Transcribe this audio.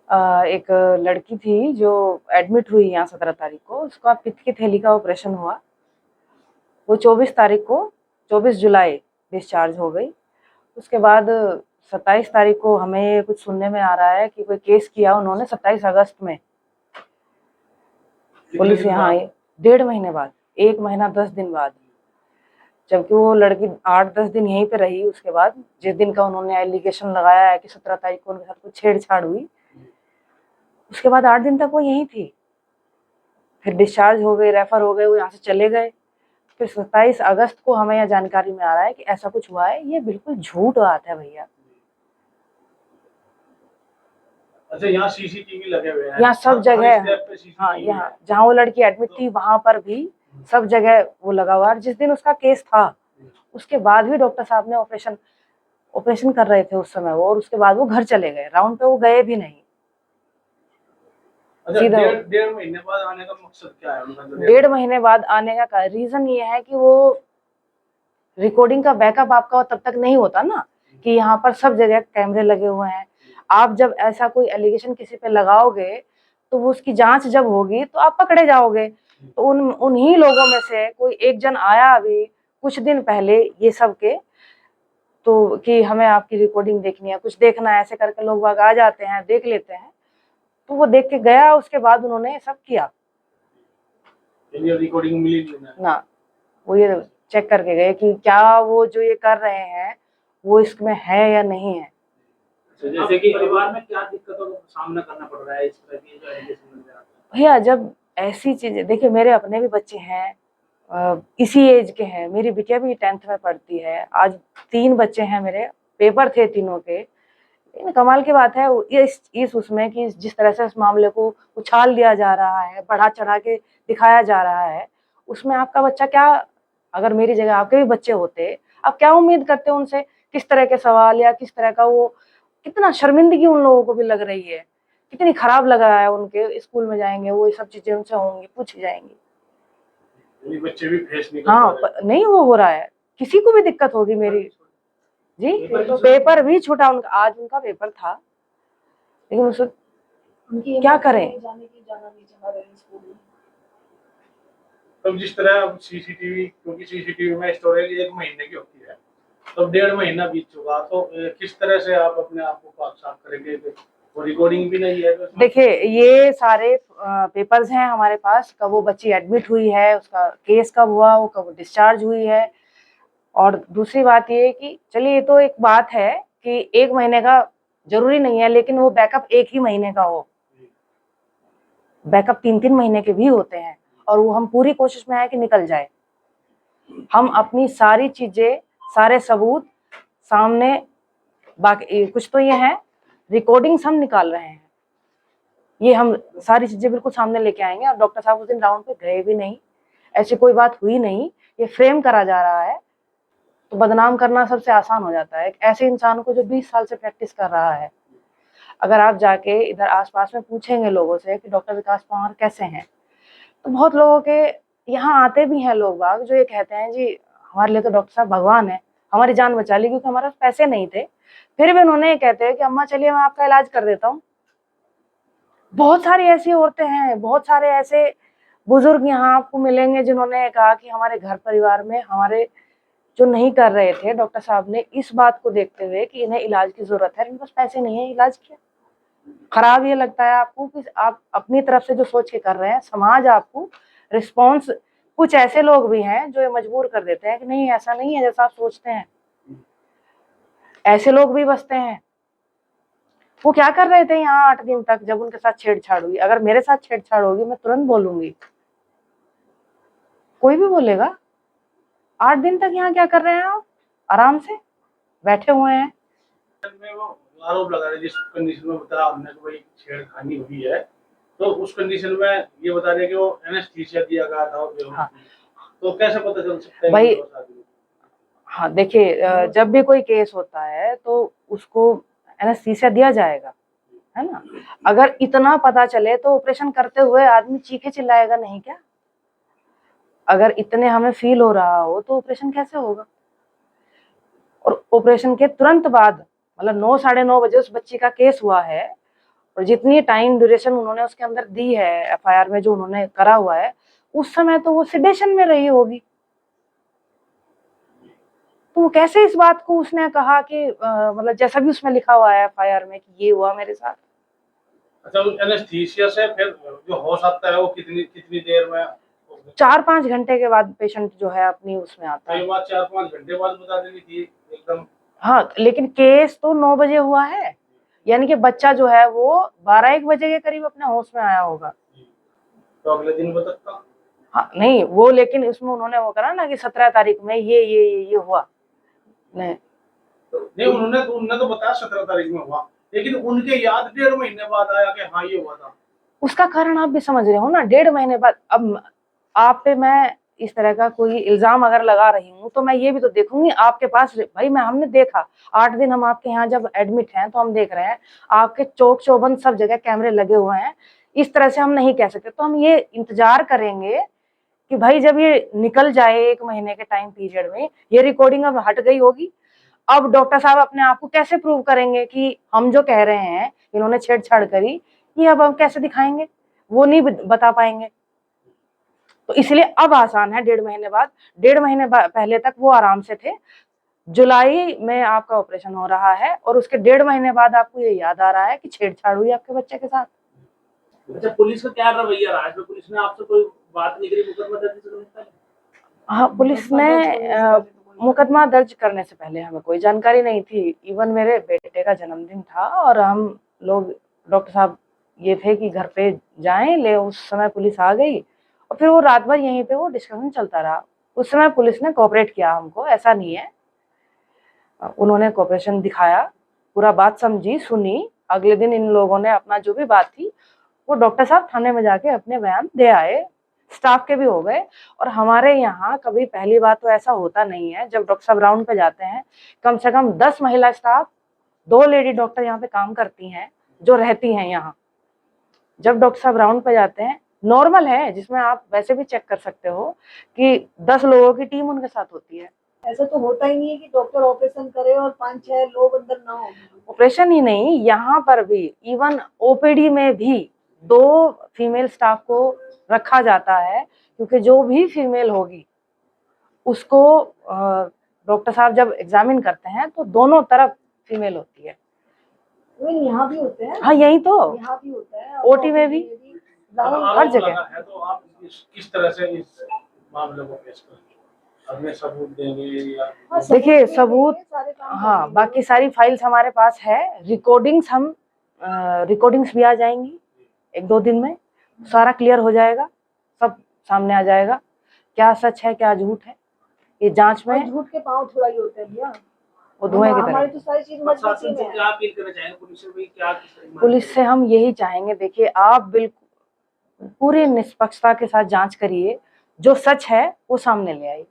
एक लड़की थी जो एडमिट हुई यहाँ 17 तारीख को, उसका पित्त की थैली का ऑपरेशन हुआ। वो 24 तारीख को 24 जुलाई डिस्चार्ज हो गई। उसके बाद 27 तारीख को हमें कुछ सुनने में आ रहा है कि कोई केस किया उन्होंने 27 अगस्त में पुलिस यहाँ आई। 1.5 महीने बाद, 1 महीना 10 दिन बाद, जबकि वो लड़की 8-10 दिन यहीं पे रही। उसके बाद जिस दिन का उन्होंने एलिगेशन लगाया है कि 17 तारीख को उनके साथ कुछ छेड़छाड़ हुई, उसके बाद 8 दिन तक वो यहीं थी। फिर डिस्चार्ज हो गए, रेफर हो गए, वो यहाँ से चले गए। फिर 27 अगस्त को हमें यह जानकारी में आ रहा है कि ऐसा कुछ हुआ है। ये बिल्कुल झूठ बात है भैया। अच्छा, यहाँ सीसीटीवी लगे हुए हैं, यहाँ सब जगह। हाँ, यहाँ यहाँ जहाँ वो लड़की एडमिट थी वहां पर भी सब जगह वो लगा हुआ है। जिस दिन उसका केस था उसके बाद भी डॉक्टर साहब ने ऑपरेशन कर रहे थे उस समय वो, और उसके बाद वो घर चले गए। राउंड पे वो गए भी नहीं। अच्छा, सीधा 1.5 महीने बाद आने का मकसद क्या है उनका? 1.5 महीने बाद आने का रीजन ये है कि वो रिकॉर्डिंग का बैकअप आपका तब तक नहीं होता ना, कि यहाँ पर सब जगह कैमरे लगे हुए हैं। आप जब ऐसा कोई एलिगेशन किसी पे लगाओगे तो वो उसकी जांच जब होगी तो आप पकड़े जाओगे। तो उन्हीं लोगों में से कोई एक जन आया अभी कुछ दिन पहले ये सब के, तो कि हमें आपकी रिकॉर्डिंग देखनी है, कुछ देखना है, ऐसे करके लोग बाग आ जाते हैं, देख लेते हैं। तो वो देख के गया, उसके बाद उन्होंने ये सब किया रिकॉर्डिंग मिली ना। वो ये चेक करके गए कि क्या वो जो ये कर रहे हैं वो इसमें है या नहीं है। तो जैसे कि परिवार में क्या दिक्कतों का सामना करना पड़ रहा है इस तरह की जो एलिगेशन लग रहा है? भैया जब ऐसी चीजें, देखिए मेरे अपने भी बच्चे हैं, इसी एज के हैं। मेरी बिटिया भी 10th में पढ़ती है। आज 3 बच्चे हैं मेरे, पेपर थे तीनों के। लेकिन कमाल की बात है इस उसमें कि जिस तरह से इस मामले को उछाल दिया जा रहा है, बढ़ा चढ़ा के दिखाया जा रहा है, उसमें आपका बच्चा क्या, अगर मेरी जगह आपके भी बच्चे होते, आप क्या उम्मीद करते हो उनसे? किस तरह के सवाल या किस तरह का वो, कितना शर्मिंदगी उन लोगों को भी लग रही है, कितनी खराब लग रहा है। उनके स्कूल में जाएंगे वो ये सब चीजें उनसे होंगी, पूछी जाएंगी। बच्चे भी फेस नहीं कर हाँ, नहीं वो हो रहा है, किसी को भी दिक्कत होगी मेरी जी। पेपर भी छूटा उनका, आज उनका पेपर था, लेकिन उसे क्या करें। तब जिस तरह अब सीसीटीवी, क्योंकि सीसीटीवी में स्टोरेज 1 महीने की होती है, तब 1.5 महीना बीत चुका, तो किस तरह से आप अपने आप को साफ करेंगे? वो रिकॉर्डिंग भी नहीं है तो देखिए ये सारे पेपर्स हैं हमारे पास, कब वो बच्ची एडमिट हुई है, उसका केस कब हुआ, वो कब डिस्चार्ज हुई है। और दूसरी बात ये है कि चलिए ये तो एक बात है कि 1 महीने का जरूरी नहीं है, लेकिन वो बैकअप 1 ही महीने का हो। बैकअप 3-3 महीने के भी होते हैं, और वो हम पूरी कोशिश में है कि निकल जाए। हम अपनी सारी चीजें, सारे सबूत सामने, बाकी कुछ तो ये है, रिकॉर्डिंग्स हम निकाल रहे हैं, ये हम सारी चीजें बिल्कुल सामने लेके आएंगे। और डॉक्टर साहब उस दिन राउंड पे गए भी नहीं, ऐसी कोई बात हुई नहीं, ये फ्रेम करा जा रहा है। तो बदनाम करना सबसे आसान हो जाता है ऐसे इंसान को जो 20 साल से प्रैक्टिस कर रहा है। अगर आप जाके इधर आसपास में पूछेंगे लोगों से कि डॉक्टर विकास पंवार कैसे हैं, तो बहुत लोगों के यहाँ आते भी हैं लोग बाग जो ये कहते हैं जी हमारे लिए तो डॉक्टर साहब भगवान है, हमारी जान बचा ली, क्योंकि हमारे पास पैसे नहीं थे। फिर भी उन्होंने ये कहते हैं कि अम्मा चलिए मैं आपका इलाज कर देता हूँ। बहुत सारी ऐसी औरतें हैं, बहुत सारे ऐसे बुजुर्ग यहाँ आपको मिलेंगे जिन्होंने कहा कि हमारे घर परिवार में हमारे जो नहीं कर रहे थे, डॉक्टर साहब ने इस बात को देखते हुए कि इन्हें इलाज की जरूरत है, इनके पास पैसे नहीं है, इलाज किया। खराब ये लगता है आपको कि आप अपनी तरफ से जो सोच के कर रहे हैं, समाज आपको रिस्पॉन्स, कुछ ऐसे लोग भी हैं जो ये मजबूर कर देते हैं कि नहीं ऐसा नहीं है जैसा आप सोचते हैं। ऐसे लोग भी बसते हैं। वो क्या कर रहे थे यहाँ 8 दिन तक जब उनके साथ छेड़छाड़ हुई? अगर मेरे साथ छेड़छाड़ होगी मैं तुरंत बोलूंगी, कोई भी बोलेगा। 8 दिन तक यहाँ क्या कर रहे हैं आप? आराम से बैठे हुए हैं। वो आरोप लगा रहे जिस कंडीशन में बताया हमने कि भाई छेड़खानी हुई है, तो उस कंडीशन में ये बता रहे कि वो एनेस्थीसिया दिया गया था। हाँ। तो कैसे पता चल सकता है भाई? हाँ देखिए, जब भी कोई केस होता है तो उसको एनेस्थीसिया दिया जाएगा, है ना। अगर इतना पता चले तो ऑपरेशन करते हुए आदमी चीखे चिल्लाएगा नहीं क्या? अगर इतने हमें फील हो रहा हो तो ऑपरेशन कैसे होगा? और ऑपरेशन के तुरंत बाद, मतलब 9 साढ़े 9 बजे उस बच्ची का केस हुआ है, और जितनी टाइम ड्यूरेशन उन्होंने उसके अंदर दी है एफआईआर में, जो उन्होंने करा हुआ है, उस समय तो वो सिडेशन में रही होगी। तो कैसे इस बात को उसने कहा कि मतलब जैसा भी उसमें लिखा हुआ है एफआईआर में कि ये हुआ मेरे साथ। अच्छा, एनेस्थीसिया से फिर जो होश आता है वो कितनी कितनी देर में? 4-5 घंटे के बाद पेशेंट जो है अपनी उसमें आता है। कई बार 4-5 घंटे बाद बता देनी थी एकदम। हाँ, लेकिन केस तो 9 बजे हुआ है, यानी कि बच्चा जो है वो 12-1 बजे के करीब अपने होश में आया होगा। तो अगले दिन बताता। हाँ नहीं, वो लेकिन इसमें उन्होंने वो करा ना कि 17 तारीख में ये हुआ। नहीं नहीं, उन्होंने तो बताया 17 तारीख में हुआ, लेकिन उनके याद 1.5 महीने बाद आया कि हाँ ये हुआ था। उसका कारण आप भी समझ रहे हो ना, 1.5 महीने बाद। अब आप पे मैं इस तरह का कोई इल्जाम अगर लगा रही हूँ तो मैं ये भी तो देखूंगी आपके पास। भाई हमने देखा 8 दिन हम आपके यहाँ जब एडमिट हैं तो हम देख रहे हैं आपके चौक चौबंद सब जगह कैमरे लगे हुए हैं। इस तरह से हम नहीं कह सकते, तो हम ये इंतजार करेंगे कि भाई जब ये निकल जाए 1 महीने के टाइम पीरियड में, ये रिकॉर्डिंग अब हट गई होगी। अब डॉक्टर साहब अपने आप को कैसे प्रूव करेंगे कि हम जो कह रहे हैं इन्होंने छेड़छाड़ करी, ये अब हम कैसे दिखाएंगे? वो नहीं बता पाएंगे। तो इसलिए अब आसान है 1.5 महीने बाद। 1.5 महीने पहले तक वो आराम से थे। जुलाई में आपका ऑपरेशन हो रहा है और उसके 1.5 महीने बाद आपको ये याद आ रहा है कि छेड़छाड़ हुई आपके बच्चे के साथ। अच्छा, पुलिस का क्या रवैया रहा है? पुलिस ने आपसे कोई बात नहीं करी मुकदमा दर्ज करने से पहले? हाँ, पुलिस ने मुकदमा दर्ज करने से पहले हमें कोई जानकारी नहीं थी। इवन मेरे बेटे का जन्मदिन था और हम लोग, डॉक्टर साहब ये थे कि घर पे जाएं ले, उस समय पुलिस आ गई और फिर वो रात भर यहीं पे वो डिस्कशन चलता रहा। उस समय पुलिस ने कोऑपरेट किया हमको, ऐसा नहीं है, उन्होंने कोऑपरेशन दिखाया, पूरा बात समझी सुनी। अगले दिन इन लोगों ने अपना जो भी बात थी वो डॉक्टर साहब थाने में जाके अपने बयान दे आए, स्टाफ के भी हो गए। और हमारे यहाँ कभी पहली बात तो ऐसा होता नहीं है, जब डॉक्टर साहब राउंड पे जाते हैं कम से कम 10 महिला स्टाफ, 2 लेडी डॉक्टर यहाँ पे काम करती हैं जो रहती हैं यहाँ। जब डॉक्टर साहब राउंड पे जाते हैं, नॉर्मल है जिसमें आप वैसे भी चेक कर सकते हो कि 10 लोगों की टीम उनके साथ होती है। ऐसा तो होता ही नहीं है कि डॉक्टर ऑपरेशन करे और 5-6 लोग अंदर ना हो। ऑपरेशन ही नहीं, यहाँ पर भी इवन ओपीडी में भी 2 फीमेल स्टाफ को रखा जाता है, क्योंकि जो भी फीमेल होगी उसको डॉक्टर साहब जब एग्जामिन करते हैं तो दोनों तरफ फीमेल होती है। यहाँ भी होते हैं। हाँ यही तो, यहाँ भी होता है, ओटी में भी, हर जगह है। तो आप किस तरह से इस मामले को पेश करेंगे? अपने सबूत देंगे या? देखिए सबूत, हाँ बाकी सारी फाइल्स हमारे पास है, रिकॉर्डिंग्स हम रिकॉर्डिंग्स भी आ जाएंगी 1-2 दिन में, सारा क्लियर हो जाएगा, सब सामने आ जाएगा, क्या सच है क्या झूठ है। ये जांच में झूठ के पांव थोड़ा ही होते हैं भैया, वो धुएं की हमारी तरह। तो सारी चीज प्रशासन मजबूती से में क्या है। अपील करना चाहेंगे? पुलिस से भी क्या पुलिस से हम यही चाहेंगे, देखिए आप बिल्कुल पूरी निष्पक्षता के साथ जांच करिए, जो सच है वो सामने ले आइए।